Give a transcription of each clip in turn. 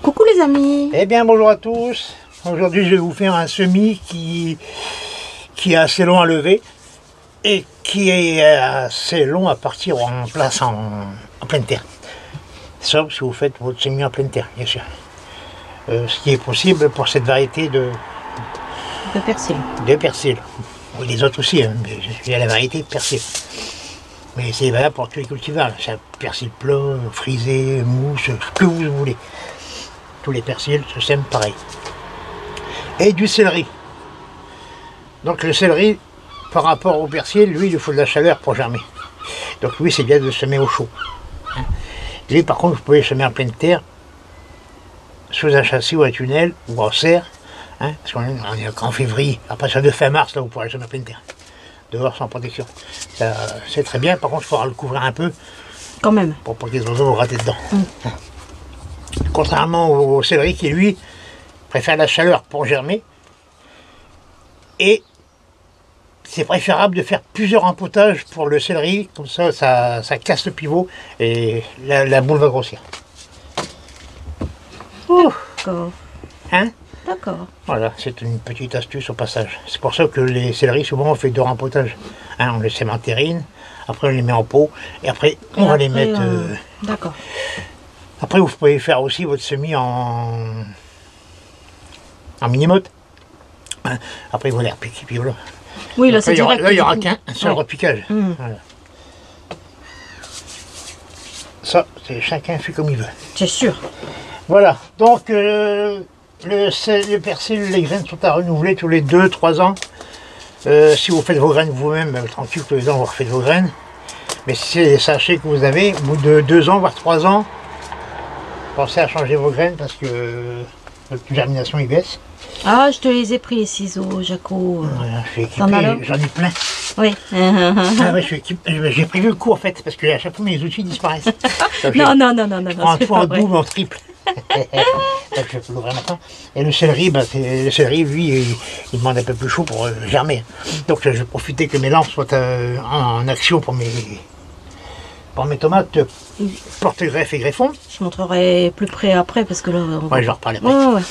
Coucou les amis. Eh bien bonjour à tous. Aujourd'hui je vais vous faire un semis qui est assez long à lever et qui est assez long à partir en place en pleine terre. Sauf si vous faites votre semis en pleine terre, bien sûr. Ce qui est possible pour cette variété de persil. De persil. Oui, les autres aussi, hein, mais il y a la variété de persil. Mais c'est valable pour tous les cultivars. C'est un persil plat, frisé, mousse, ce que vous voulez. Tous les persils se sèment pareil. Et du céleri. Donc le céleri, par rapport au persil, lui, il lui faut de la chaleur pour germer. Donc lui, c'est bien de le semer au chaud. Hein. Lui, par contre, vous pouvez le semer en pleine terre, sous un châssis ou un tunnel, ou en serre. Hein, parce qu'on est en février. Après ça, de fin mars, là, vous pourrez le semer en pleine terre. Dehors, sans protection. C'est très bien. Par contre, il faudra le couvrir un peu. Quand même. Pour pas que les oiseaux vous ratent dedans. Hein. Contrairement au céleri qui, lui, préfère la chaleur pour germer. Et c'est préférable de faire plusieurs empotages pour le céleri. Comme ça, ça casse le pivot et la boule va grossir. D'accord. Hein? D'accord. Voilà, c'est une petite astuce au passage. C'est pour ça que les céleris, souvent, on fait deux rempotages. Hein, on les sème en terrine, après on les met en pot, et après on va les mettre... D'accord. Après, vous pouvez faire aussi votre semis en mini-motte. Hein, après, vous les repiquez, puis voilà. Oui, là, c'est direct. Là, il n'y aura qu'un seul repiquage. Voilà. Ça, chacun fait comme il veut. C'est sûr. Voilà, donc le persil, les graines sont à renouveler tous les 2-3 ans. Si vous faites vos graines vous-même, tranquille, tous les ans vous refaites vos graines. Mais si c'est des sachets que vous avez, au bout de 2 ans, voire 3 ans, pensez à changer vos graines parce que votre germination y baisse. Ah, je te les ai pris les ciseaux, Jaco. Voilà, je suis équipé, j'en ai plein. Oui. Ah ouais, j'ai prévu le coup en fait, parce que à chaque fois mes outils disparaissent. Donc, non. Je prends un fois en double, en triple. Donc, je peux l'ouvrir maintenant. Et le céleri, le céleri, lui, il demande un peu plus chaud pour germer. Donc je vais profiter que mes lampes soient en action pour mes tomates, porte-greffe et greffons. Je montrerai plus près après, parce que là... Ouais, je vais en reparler après. Ouais.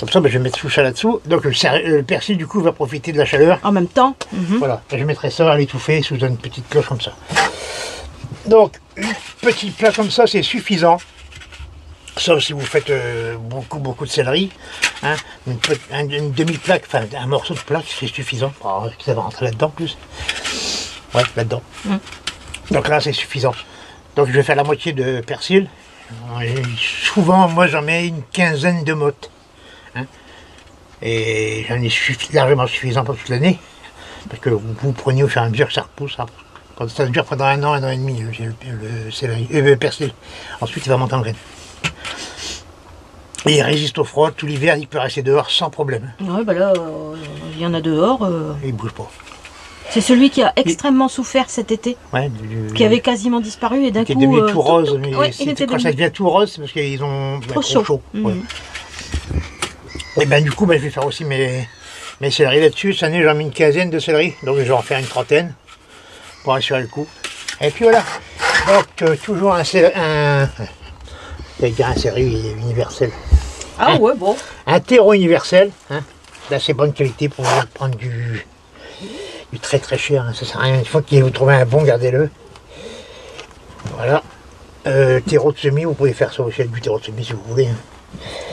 Comme ça, je vais mettre tout ça là-dessous. Donc le persil, du coup, va profiter de la chaleur. En même temps. Voilà, et je mettrai ça à l'étouffer sous une petite cloche comme ça. Donc, un petit plat comme ça, c'est suffisant. Sauf si vous faites beaucoup de céleri. Hein, une demi-plaque, enfin un morceau de plaque, c'est suffisant. Alors, ça va rentrer là-dedans plus. Ouais, là-dedans. Donc là, c'est suffisant. Donc je vais faire la moitié de persil. Et souvent, moi, j'en mets une quinzaine de mottes. Hein, et j'en ai largement suffisant pour toute l'année. Parce que vous prenez au fur et à mesure que ça repousse. Hein. Quand ça dure pendant 1 an et demi, le persil. Ensuite, il va monter en graines. Et il résiste au froid, tout l'hiver, il peut rester dehors sans problème. Oui, bah là, il y en a dehors. Et il bouge pas. C'est celui qui a extrêmement souffert cet été, Ouais, qui avait quasiment disparu et d'un coup... Qui est devenu tout rose, mais ouais, quand ça devient tout rose, c'est parce qu'ils ont trop chaud. Ouais. Et ben du coup, je vais faire aussi mes céleris là-dessus. Cette année, j'en mets une quinzaine de céleris, donc je vais en faire une trentaine pour assurer le coup. Et puis voilà. Donc toujours un céleri universel. Ah ouais, bon. Un terreau universel, hein, d'assez bonne qualité pour pouvoir prendre du très très cher, hein, ça sert à rien. Une fois que vous trouvez un bon, gardez-le. Voilà. Terreau de semis, vous pouvez faire ça aussi avec du terreau de semis si vous voulez. Hein.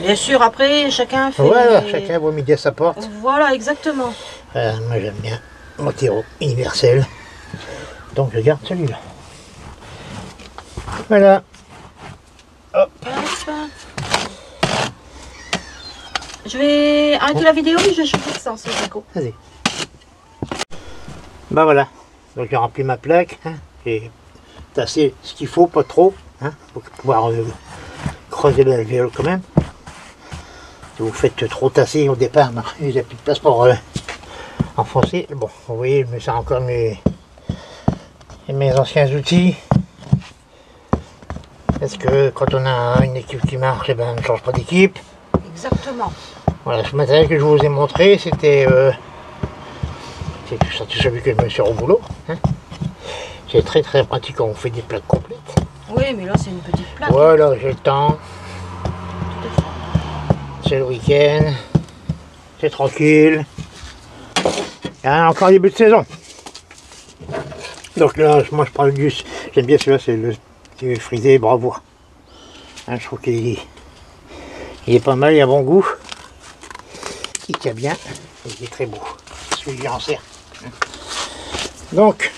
Bien sûr, après, chacun fait... Voilà, chacun vaut midi à sa porte. Voilà, exactement. Moi j'aime bien mon terreau universel. Donc je garde celui-là. Voilà. Hop. Je vais arrêter la vidéo et je vais chauffer ça ensuite, Jaco. Vas-y. Ben voilà. Donc j'ai rempli ma plaque. Hein. J'ai tassé ce qu'il faut, pas trop. Hein, pour pouvoir creuser l'alvéole quand même. Si vous faites trop tasser au départ, il n'y a plus de place pour enfoncer. Bon, vous voyez, je me sers encore mes anciens outils. Parce que quand on a une équipe qui marche, on ne change pas d'équipe. Exactement. Voilà, ce matériel que je vous ai montré, c'était tout celui que je me sers au boulot. Hein. C'est très très pratique quand on fait des plaques complètes. Oui, mais là c'est une petite plaque. Voilà, j'ai le temps. Tout à fait. c'est le week-end, c'est tranquille. Encore début de saison. Donc là, moi je prends le gus. J'aime bien celui-là, c'est le frisé bravo. Hein, je trouve qu'il est pas mal, il a bon goût. Il tient bien, il est très beau. Celui-là en serre. Donc,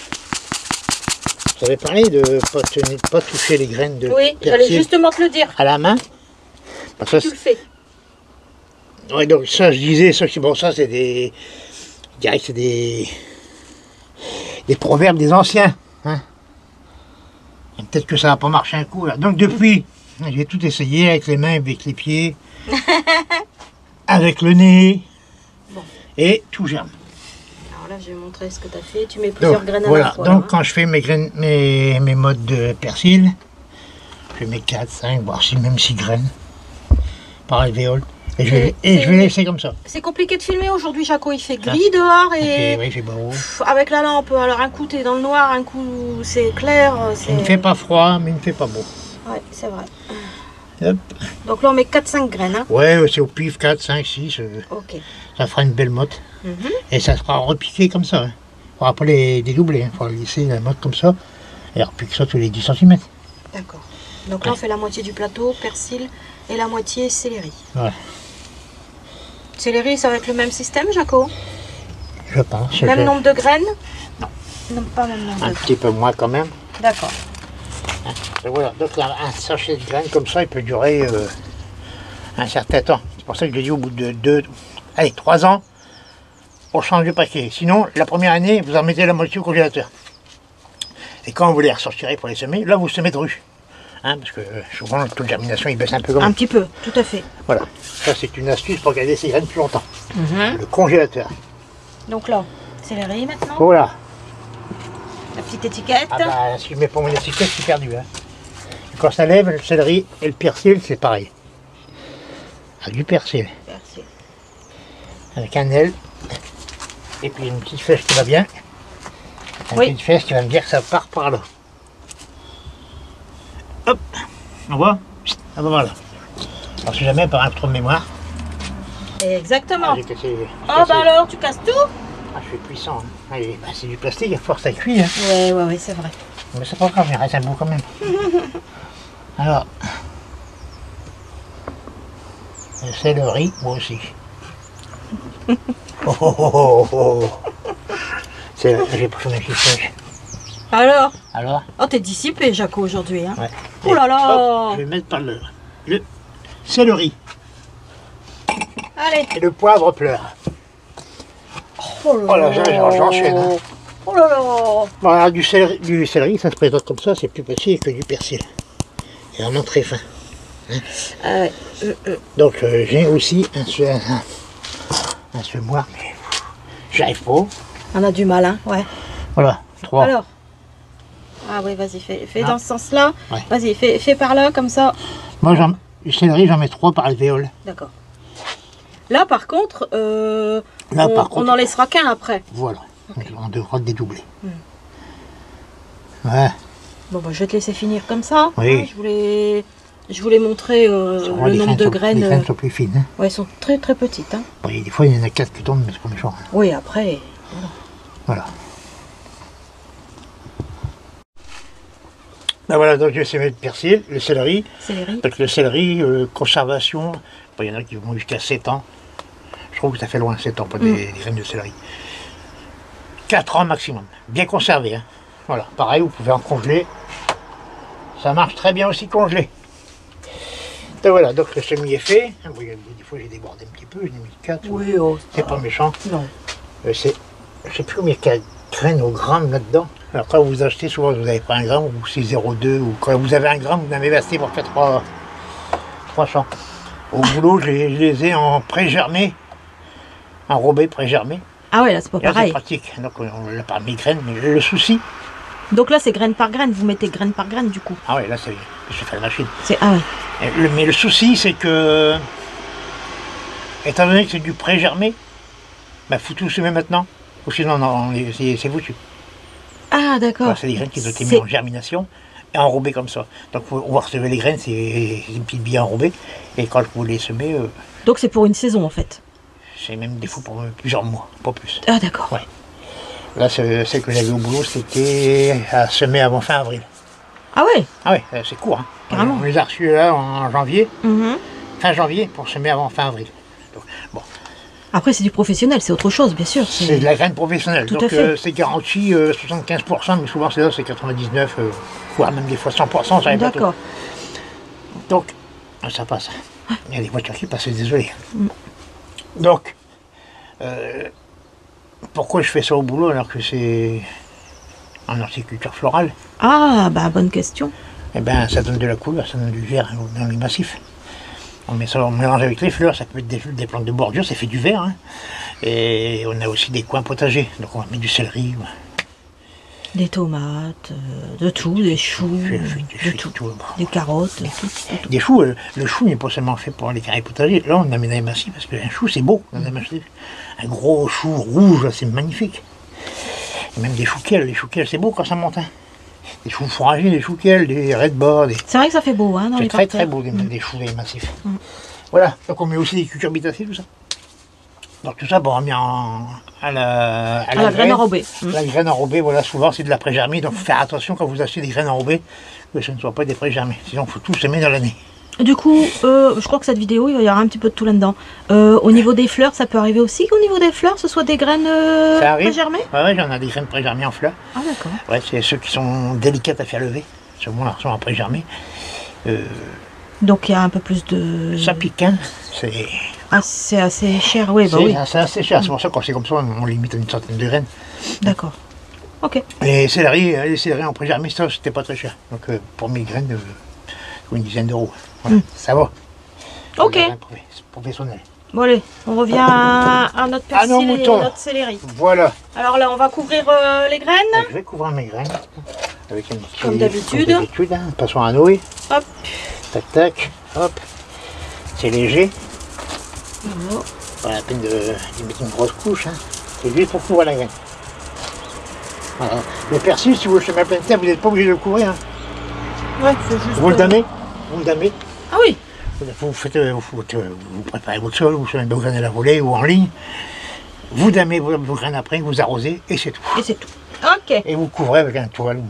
vous avez parlé de ne pas toucher les graines de Oui, j'allais persil justement te le dire. à la main. Parce que Tu le fais. ouais, donc ça je disais, ça, bon, ça c'est des. Je dirais que c'est des proverbes des anciens. Hein. Peut-être que ça va pas marcher un coup. Là. Donc depuis, j'ai tout essayé avec les mains, avec les pieds, avec le nez, Bon. Et tout germe. Alors là, je vais montrer ce que tu as fait. Tu mets plusieurs Donc, graines à voilà. la fois. Donc là, quand je fais mes graines, mes modes de persil, je mets 4, 5, voire 6, même 6 graines par alvéole. Et je vais laisser comme ça. C'est compliqué de filmer aujourd'hui, Jaco. Il fait gris dehors et Oui, il fait beau. avec la lampe, alors un coup t'es dans le noir, un coup c'est clair. Il ne fait pas froid, mais il ne fait pas beau. Ouais, c'est vrai. Hop. Donc là, on met 4-5 graines. Hein. Ouais, c'est au pif, 4, 5, 6. Ok. Ça fera une belle motte. Mhm. Et ça sera repiqué comme ça. Il ne faudra pas les dédoubler. Il faudra laisser la motte comme ça. Et repiquer ça tous les 10 cm. D'accord. Donc là, on fait la moitié du plateau, persil, et la moitié céleri. Voilà. Céleri, ça va être le même système, Jaco? Je pense. Même nombre de graines? Non. Non, pas même nombre Un de petit peu moins quand même. D'accord. Et voilà. Donc un sachet de graines comme ça, il peut durer un certain temps. C'est pour ça que j'ai dit au bout de 3 ans, on change de paquet. Sinon, la première année, vous en mettez la moitié au congélateur. Et quand vous les ressortirez pour les semer, là vous semez de rue. Hein, parce que souvent le taux de germination il baisse un peu comme Un petit peu, tout à fait. Voilà. Ça c'est une astuce pour garder ces graines plus longtemps. Le congélateur. Donc là, céleri maintenant. Voilà. La petite étiquette. Ah bah si je mets pas mon étiquette, je suis perdu. Hein. Quand ça lève, le céleri et le persil, c'est pareil. Ah, du persil. Persil. Avec un L. Et puis une petite flèche qui va bien. Une petite flèche qui va me dire que ça part par là. Hop. On voit. Ah bah voilà. Alors si jamais par un trou de mémoire. Exactement. J'ai cassé. Oh bah alors, tu casses tout? Ah, je suis puissant. Hein. Allez, bah, c'est du plastique, à force à cuire. Hein. Ouais, c'est vrai. Mais c'est pas grave, il reste un bout quand même. Alors, le céleri, moi aussi. Oh, oh, oh, oh. J'ai pris ma chiffre. Alors Oh, t'es dissipé, Jaco, aujourd'hui. Hein. Ouais. Oh là là. Hop, je vais mettre par le céleri. Allez. Et le poivre pleure. Oh là Voilà, j'enchaîne. Hein. Oh là là. Bon, alors, du céleri, ça se présente comme ça, c'est plus petit que du persil. C'est vraiment très fin. Hein. Donc j'ai aussi un semoir, mais j'arrive pas. On a du mal, hein, ouais. Voilà, 3. Alors. Ah oui, vas-y, fais dans ce sens-là. Ouais. Vas-y, fais par là, comme ça. Moi, du céleri, j'en mets 3 par alvéole. D'accord. Là, par contre, on en laissera qu'un après. Voilà, okay. On devra le dédoubler. Ouais. Bon, bah, je vais te laisser finir comme ça. Oui. Hein, je voulais montrer le nombre de graines. Les graines sont plus fines. Hein. Ouais, elles sont très très petites. Hein. Bon, des fois, il y en a 4 qui tombent, mais c'est pas méchant. Hein. Oui, après. Voilà. Ben voilà, donc je vais semer le persil, le céleri. Donc le céleri, conservation, il y en a qui vont jusqu'à 7 ans. Je trouve que ça fait loin 7 ans pour des graines de céleri. 4 ans maximum, bien conservé. Hein. Voilà, pareil, vous pouvez en congeler. Ça marche très bien aussi congelé. Donc voilà, donc le semis est fait. Vous voyez, des fois j'ai débordé un petit peu, j'en ai mis 4. Oui, oh, c'est pas méchant. Non. Je sais plus combien il y a de graines au gramme là-dedans. Alors quand vous achetez, souvent vous avez pas 1 gramme ou c'est 0,2 ou quand vous avez 1 gramme, vous en avez assez pour faire 300. Au boulot, je les ai en pré-germé, enrobé pré-germé. Ah ouais, là c'est pas pareil. C'est pratique, donc on l'a pas mis graines, mais le souci. Donc là c'est graine par graine, vous mettez graine par graine du coup. Ah ouais, là c'est je fais la machine. Ah ouais. Mais le souci c'est que, étant donné que c'est du pré-germé, il faut tout semer maintenant, ou sinon c'est foutu. Ah d'accord. C'est des graines qui ont été mises en germination, enrobées comme ça. Donc on va recevoir les graines, c'est des petites billes enrobées. Et quand vous les semez... donc c'est pour une saison en fait? C'est même des fois pour plusieurs mois, pas plus. Ah d'accord. Ouais. Là, celle que j'avais au boulot, c'était à semer avant fin avril. Ah ouais? Ah ouais, c'est court. Hein. Carrément. On les a reçus là en janvier, fin janvier, pour semer avant fin avril. Donc, bon. Après, c'est du professionnel, c'est autre chose, bien sûr. C'est de la graine professionnelle. Tout donc à fait. c'est garanti 75%, mais souvent c'est là, c'est 99%, voire même des fois 100%, ça n'est pas tout. D'accord. Donc, ça passe. Il y a des voitures qui passent, désolé. Donc, pourquoi je fais ça au boulot alors que c'est en horticulture florale? Ah, bah bonne question. Eh bien, ça donne de la couleur, ça donne du vert dans les massifs. On met ça, on mélange avec les fleurs, ça peut être des plantes de bordure, ça fait du vert. Hein. Et on a aussi des coins potagers, donc on va mettre du céleri. Ouais. Des tomates, de tout, des choux, de tout. Des carottes, tout. Des choux, le chou n'est pas seulement fait pour les carrés potagers. Là, on en met dans les massifs parce qu'un chou, c'est beau dans les massifs. Un gros chou rouge, c'est magnifique. Et même des chouquelles, les chouquelles, c'est beau quand ça monte. Hein. Des choux fourragers, des chouquelles, des redbords. C'est vrai que ça fait beau, hein, dans les parterres. C'est très parterres. beau, des choux des massifs. Voilà, donc on met aussi des cucurbitacées, tout ça. Donc tout ça, bon, on met à la graine enrobée. La graine enrobée, voilà, souvent c'est de la pré-germée, donc il faut faire attention quand vous achetez des graines enrobées, que ce ne soit pas des pré-germées, sinon il faut tout semer dans l'année. Du coup, je crois que cette vidéo, il va y avoir un petit peu de tout là-dedans. Au niveau des fleurs, ça peut arriver aussi qu'au niveau des fleurs, ce soit des graines pré-germées? Ouais, j'en ai des graines pré-germées en fleurs. Ah d'accord. Ouais, c'est ceux qui sont délicates à faire lever, ceux-là sont en pré-germée. Donc il y a un peu plus de... Ça pique, hein, c'est... Ah, c'est assez cher, oui, bah oui. C'est assez cher, c'est pour ça que quand c'est comme ça, on limite à une centaine de graines. D'accord. Ok. Les céleri en pré-germé, ça, c'était pas très cher. Donc pour 1000 graines, une dizaine d'euros. Voilà, ça va. Ok. C'est professionnel. Bon allez, on revient à notre persil et notre céleri. Voilà. Alors là, on va couvrir les graines. Donc, je vais couvrir mes graines. Avec un petit, comme d'habitude. Hein. Passons à Noé. Hop. Tac, tac. Hop. C'est léger. Voilà. Pas la peine d'y mettre une grosse couche. Hein. C'est juste pour couvrir la graine. Voilà. Le persil, si vous le semez à pleine terre, vous n'êtes pas obligé de le couvrir. Hein. Ouais, c'est juste... Vous le damez. Vous le damez. Ah oui. Vous préparez votre sol, vous semez vos graines à la volée ou en ligne. Vous damez vos graines après, vous arrosez et c'est tout. Et c'est tout. Ok. Et vous couvrez avec une toile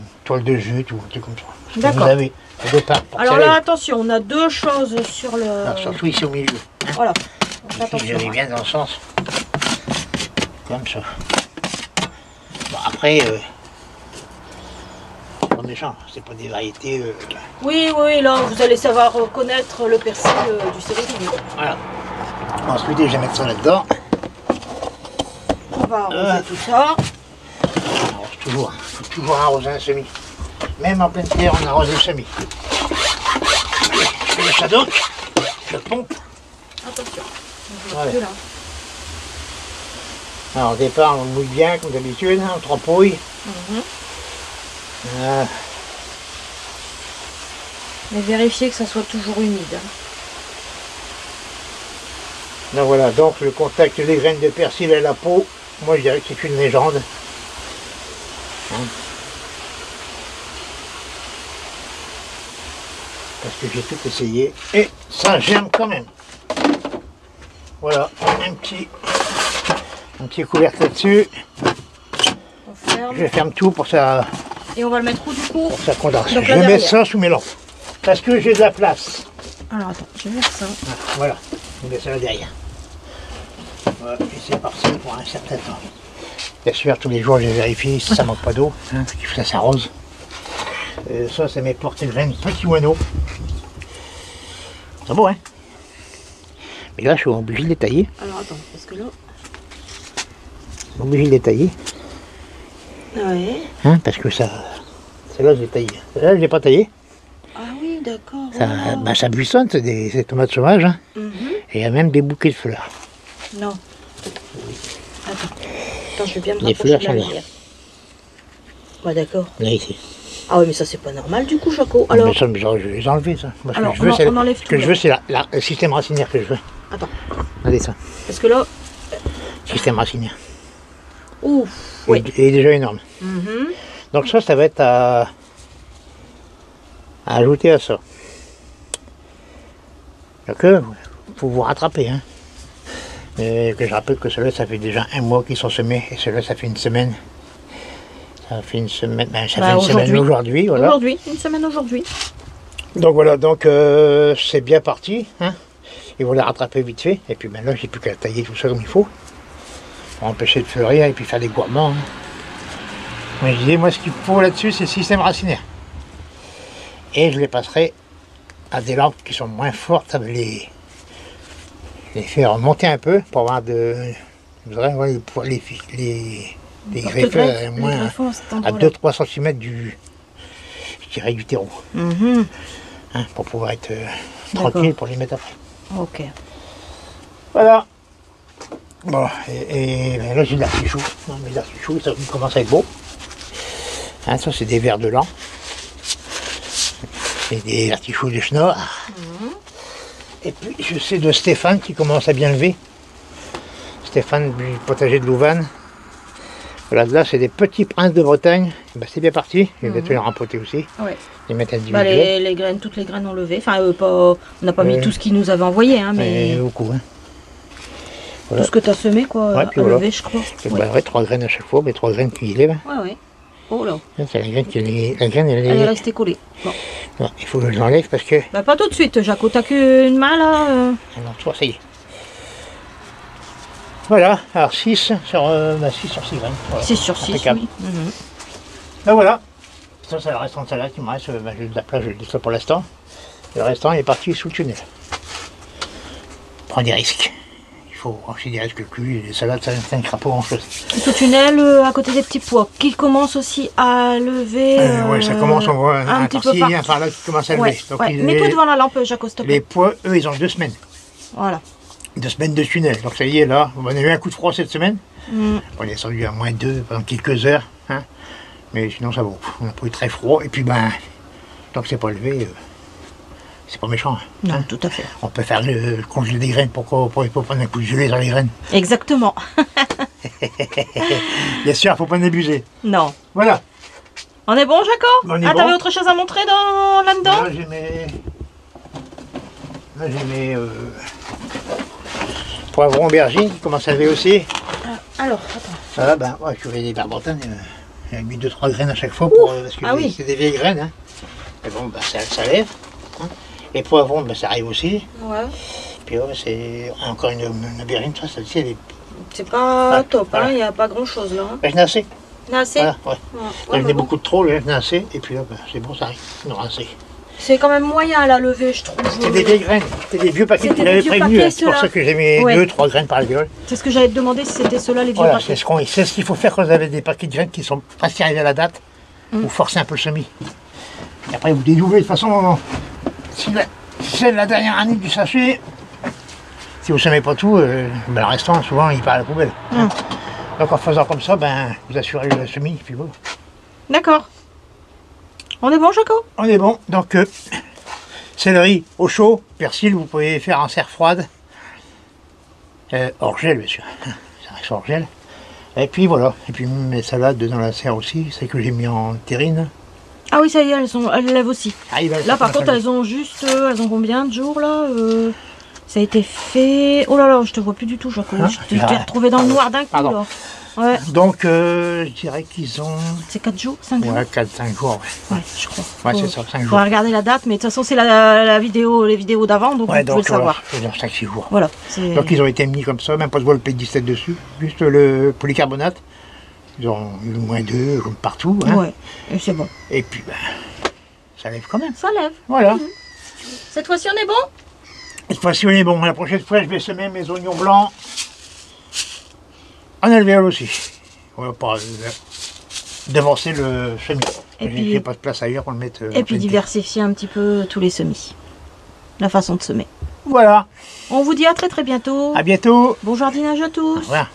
de jute ou un truc comme ça. D'accord. Vous avez au départ. Alors là, attention, on a deux choses sur le... Alors, surtout ici au milieu. Hein. Voilà. Ici, j'allais bien dans le sens. Comme ça. Bon, après, c'est pas méchant, c'est pas des variétés... Oui, là, vous allez savoir reconnaître le persil du céleri. Voilà. Ensuite, je vais mettre ça là-dedans. On va arroser tout ça. On arrose toujours, il faut toujours arroser un semis. Même en pleine terre, on arrose le semis. Je fais le shadow, je pompe. Attention. Ouais. Alors au départ, on mouille bien comme d'habitude, hein, on trempouille. Mais vérifiez que ça soit toujours humide. Donc voilà, donc le contact des graines de persil à la peau, moi je dirais que c'est une légende. Hein. Parce que j'ai tout essayé et ça germe quand même. Voilà, un petit couvercle là-dessus. On ferme. Je ferme tout pour ça. Et on va le mettre où du coup? Pour ça condense. Donc je mets ça sous mes lampes. Parce que j'ai de la place. Alors attends, je vais mettre ça. Voilà, je mets ça là derrière. Voilà, et c'est parti pour un certain temps. Bien sûr, tous les jours je vérifie si ça manque pas d'eau, hein, parce que ça s'arrose. Ça, c'est mes porte-graines petits moineaux. C'est beau, hein? Mais là, je suis obligé de les tailler. Alors attends, parce que là... Je suis obligé de les tailler. Ouais. Hein, parce que ça... Celle-là, je l'ai taillée. Celle-là, je ne l'ai pas taillée. Ah oui, d'accord. Ça, bah, ça buissonne, c'est des tomates sauvages. Hein. Et il y a même des bouquets de fleurs. Non. Attends, je vais bien me les rapprocher fleurs de sont la là. rivière. Ouais, d'accord. Là, ici. Ah oui, mais ça, c'est pas normal du coup, Jaco. Alors... Mais ça, je vais les enlever, ça. Parce alors, que je veux, on enlève tout. Ce que je veux, c'est le système racinaire que je veux. Attends. Regardez ça. Parce que là... Système racinaire. Ouf. Oui. Il est déjà énorme. Donc ça va être à à ajouter à ça. Donc, faut vous rattraper. Hein. Et que je rappelle que ceux-là, ça fait déjà un mois qu'ils sont semés. Et ceux-là, ça fait une semaine. Ça fait une semaine. Ben, ça fait une semaine aujourd'hui. Voilà. Aujourd'hui, une semaine aujourd'hui. Donc voilà, donc c'est bien parti. Hein. Ils vont les rattraper vite fait. Et puis ben là, j'ai plus qu'à tailler tout ça comme il faut. Pour empêcher de fleurir et puis faire des gourmands. Hein. Mais je disais, moi, ce qu'il faut là-dessus, c'est le système racinaire. Et je les passerai à des lampes qui sont moins fortes, avec les faire remonter un peu pour avoir de. Pour les greffes moins à 2-3 cm du. Je dirais du terreau. Hein, pour pouvoir être tranquille pour les mettre après. Ok. Voilà. Bon, et ben là j'ai de l'artichaut. Mais l'artichaut, ça commence à être beau. Hein, ça c'est des vers de lin. C'est des artichauts de schnorr. Et puis je sais de Stéphane qui commence à bien lever. Stéphane du potager de Louvain. Voilà, là c'est des petits princes de Bretagne. Ben, c'est bien parti. Je vais les rempoter aussi. Ouais. Les mettre individuels. Les graines, toutes les graines ont levé. Enfin, on n'a pas mis tout ce qu'ils nous avaient envoyé, hein, mais beaucoup. Hein. Voilà. Tout ce que tu as semé, quoi, ouais, à lever, je crois. Et ouais. Ouais, 3 graines à chaque fois, mais 3 graines qui lèvent. Ouais. Oh là. C'est la graine elle est restée collée. Bon. Ouais, il faut que je l'enlève parce que. Bah, pas tout de suite, Jaco. T'as qu'une main là. Alors, toi, ça y est. Voilà, alors 6 sur 6 graines. Voilà. 6 sur 6, oui. Ben voilà. Ça, c'est le restant de salade qui me reste. Ben, je la place, je le laisse ça pour l'instant. Le restant est parti sous le tunnel. Prends des risques. Il faut aussi des risques que le cul. Les salades, ça ne craint pas grand chose. Sous tunnel, à côté des petits pois, qui commencent aussi à lever. Oui, ça commence, on voit un petit peu par-ci, un par là qui commence à lever. Donc, mets-toi devant la lampe, Jaco, s'il te plaît. Les pois, eux, ils ont 2 semaines. Voilà. 2 semaines de tunnel. Donc ça y est, là, on a eu un coup de froid cette semaine. On est descendu à -2 pendant quelques heures. Hein. Mais sinon, ça va. On n'a pas eu très froid. Et puis, ben, tant que c'est pas levé, c'est pas méchant. Hein. Non, tout à fait. On peut faire le congeler des graines pour pas prendre un coup de gelée dans les graines. Exactement. Bien sûr, il ne faut pas en abuser. Non. Voilà. On est bon, Jaco? On est bon. T'avais autre chose à montrer là-dedans? Là, j'ai mes poivrons aubergines qui commencent à lever aussi. Alors, attends. Voilà, ben, ouais, je vais des barbotines. J'ai mis 2-3 graines à chaque fois pour, parce que c'est des vieilles graines. Hein. Mais bon, ben, ça lève. Hein. Les poivrons, ben, ça arrive aussi. Ouais. Puis c'est encore une aubergine, celle-ci, elle est. C'est pas top, voilà. Hein, il n'y a pas grand-chose là. Hein. Ben, je n'ai assez. Assez. Voilà, ouais. Il y en a beaucoup de trop, là, je n'ai assez. Et puis là, ben, c'est bon, ça arrive. Non, assez. C'est quand même moyen à la lever, je trouve. C'était des vieilles graines, c'était des vieux paquets qui l'avaient prévenu. C'est pour ça que j'ai mis 2-3 graines par la gueule. C'est ce que j'allais te demander si c'était ceux-là, les vieux paquets. C'est ce qu'il faut faire quand vous avez des paquets de graines qui sont presque arrivés à la date. Vous forcez un peu le semis. Et après vous dédoublez. De toute façon, si c'est la dernière année du sachet, si vous ne semez pas tout, ben, le restant, souvent, il part à la poubelle. Donc en faisant comme ça, ben, vous assurez le semis. Puis voilà. D'accord. On est bon, Jaco? On est bon. Donc, céleri au chaud, persil, vous pouvez faire en serre froide. Hors gel, bien sûr. Ça reste hors gel. Et puis voilà. Et puis mes salades dans la serre aussi, c'est que j'ai mis en terrine. Ah oui, ça y est, elles lèvent aussi. Là, par contre, elles ont combien de jours là ça a été fait. Oh là là, je te vois plus du tout, Jaco. Je t'ai retrouvé dans le noir d'un coup. Là. Ouais. Donc, je dirais qu'ils ont. C'est 4 jours, 5 jours. Ouais, 4-5 jours, ouais. Ouais, je crois. Ouais, c'est ça, 5 jours. On va regarder la date, mais de toute façon, c'est la vidéo, les vidéos d'avant, donc vous pouvez le savoir. Je veux dire 5-6 jours. Voilà. Donc, ils ont été mis comme ça, même pas de vol P17 dessus, juste le polycarbonate. Ils ont eu -2, comme partout. Hein. Ouais, et c'est bon. Et puis, ben, ça lève quand même. Ça lève. Voilà. Cette fois-ci, on est bon? Cette fois-ci, on est bon. La prochaine fois, je vais semer mes oignons blancs en alvéole aussi. On va pas devancer le semis. Et puis, il n'y a pas de place ailleurs pour le mettre. Et puis diversifier un petit peu tous les semis. La façon de semer. Voilà. On vous dit à très bientôt. À bientôt. Bon jardinage à tous. Au revoir.